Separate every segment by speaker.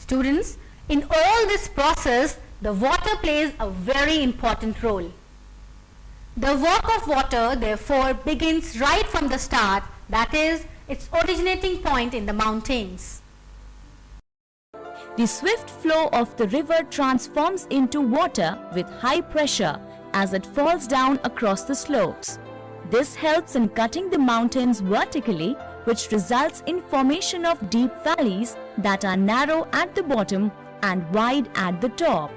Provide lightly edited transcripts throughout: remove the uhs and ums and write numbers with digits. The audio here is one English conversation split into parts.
Speaker 1: Students, in all this process, the water plays a very important role. The work of water, therefore, begins right from the start, that is, its originating point in the mountains.
Speaker 2: The swift flow of the river transforms into water with high pressure as it falls down across the slopes. This helps in cutting the mountains vertically, which results in formation of deep valleys that are narrow at the bottom and wide at the top.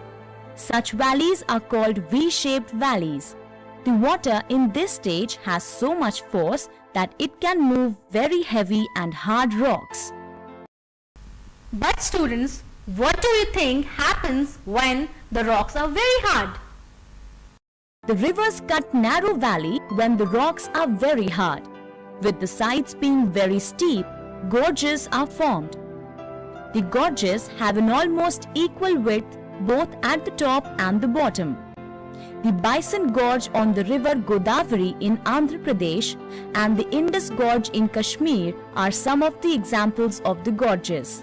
Speaker 2: Such valleys are called V-shaped valleys. The water in this stage has so much force that it can move very heavy and hard rocks.
Speaker 1: But students, what do you think happens when the rocks are very hard?
Speaker 2: The rivers cut narrow valley when the rocks are very hard. With the sides being very steep, gorges are formed. The gorges have an almost equal width both at the top and the bottom. The Bison Gorge on the river Godavari in Andhra Pradesh and the Indus Gorge in Kashmir are some of the examples of the gorges.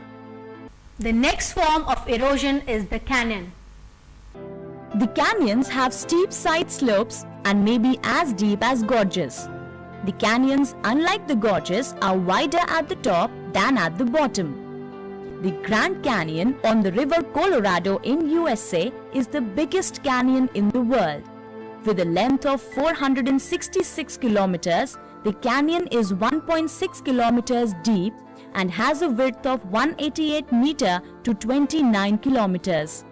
Speaker 1: The next form of erosion is the canyon.
Speaker 2: The canyons have steep side slopes and may be as deep as gorges. The canyons, unlike the gorges, are wider at the top than at the bottom. The Grand Canyon on the river Colorado in USA is the biggest canyon in the world. With a length of 466 kilometers, the canyon is 1.6 kilometers deep and has a width of 188 meter to 29 kilometers.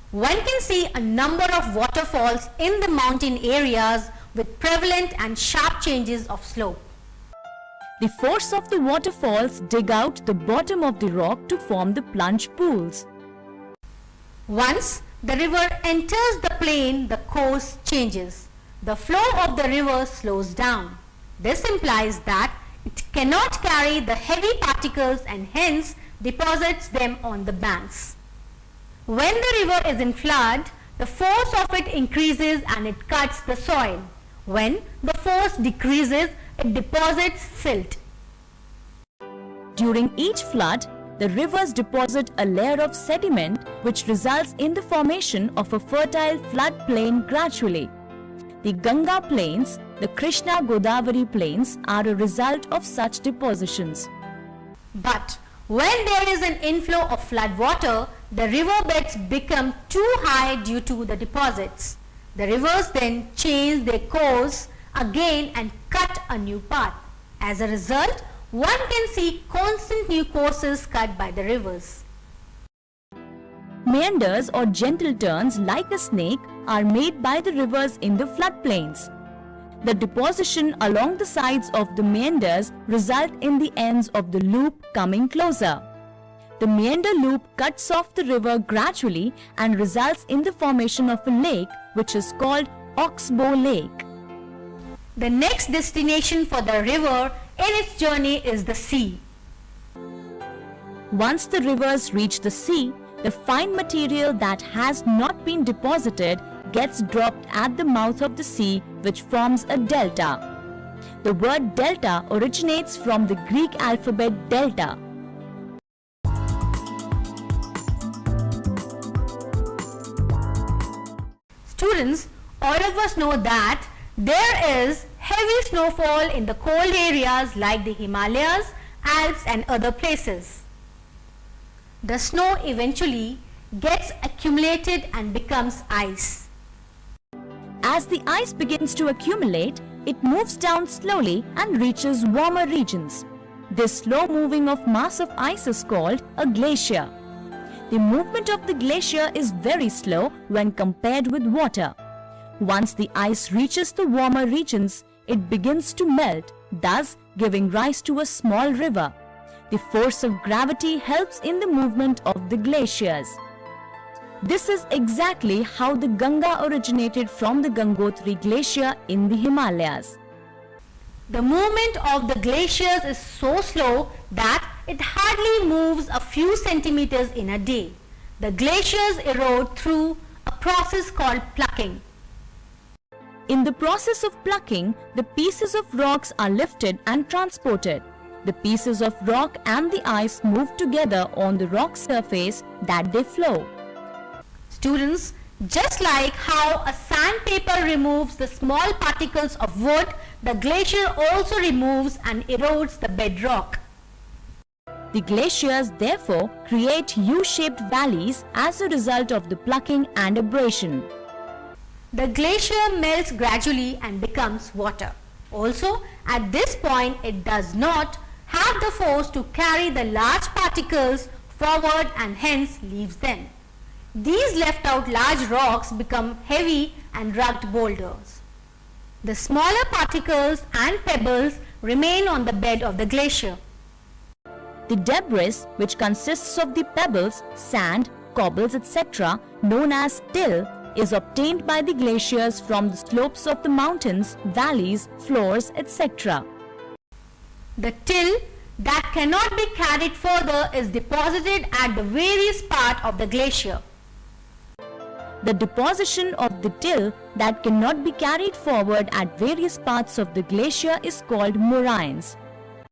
Speaker 1: One can see a number of waterfalls in the mountain areas with prevalent and sharp changes of slope.
Speaker 2: The force of the waterfalls dig out the bottom of the rock to form the plunge pools.
Speaker 1: Once the river enters the plain, the course changes. The flow of the river slows down. This implies that it cannot carry the heavy particles and hence deposits them on the banks. When the river is in flood, the force of it increases and it cuts the soil. When the force decreases, it deposits silt.
Speaker 2: During each flood, the rivers deposit a layer of sediment which results in the formation of a fertile flood plain gradually. The Ganga plains, the Krishna Godavari plains are a result of such depositions.
Speaker 1: But when there is an inflow of flood water, the riverbeds become too high due to the deposits. The rivers then change their course again and cut a new path. As a result, one can see constant new courses cut by the rivers.
Speaker 2: Meanders or gentle turns like a snake are made by the rivers in the floodplains. The deposition along the sides of the meanders result in the ends of the loop coming closer. The meander loop cuts off the river gradually and results in the formation of a lake which is called Oxbow Lake.
Speaker 1: The next destination for the river in its journey is the sea.
Speaker 2: Once the rivers reach the sea, the fine material that has not been deposited gets dropped at the mouth of the sea, which forms a delta. The word delta originates from the Greek alphabet delta.
Speaker 1: Students, all of us know that there is heavy snowfall in the cold areas like the Himalayas, Alps and other places. The snow eventually gets accumulated and becomes ice.
Speaker 2: As the ice begins to accumulate, it moves down slowly and reaches warmer regions. This slow moving of mass of ice is called a glacier. The movement of the glacier is very slow when compared with water. Once the ice reaches the warmer regions, it begins to melt, thus giving rise to a small river. The force of gravity helps in the movement of the glaciers. This is exactly how the Ganga originated from the Gangotri glacier in the Himalayas.
Speaker 1: The movement of the glaciers is so slow that it hardly moves a few centimeters in a day. The glaciers erode through a process called plucking.
Speaker 2: In the process of plucking, the pieces of rocks are lifted and transported. The pieces of rock and the ice move together on the rock surface that they flow.
Speaker 1: Students, just like how a sandpaper removes the small particles of wood, the glacier also removes and erodes the bedrock.
Speaker 2: The glaciers therefore create U-shaped valleys as a result of the plucking and abrasion.
Speaker 1: The glacier melts gradually and becomes water. Also, at this point, it does not have the force to carry the large particles forward and hence leaves them. These left out large rocks become heavy and rugged boulders. The smaller particles and pebbles remain on the bed of the glacier.
Speaker 2: The debris, which consists of the pebbles, sand, cobbles, etc., known as till, is obtained by the glaciers from the slopes of the mountains, valleys, floors, etc.
Speaker 1: The till that cannot be carried further is deposited at the various parts of the glacier.
Speaker 2: The deposition of the till that cannot be carried forward at various parts of the glacier is called moraines.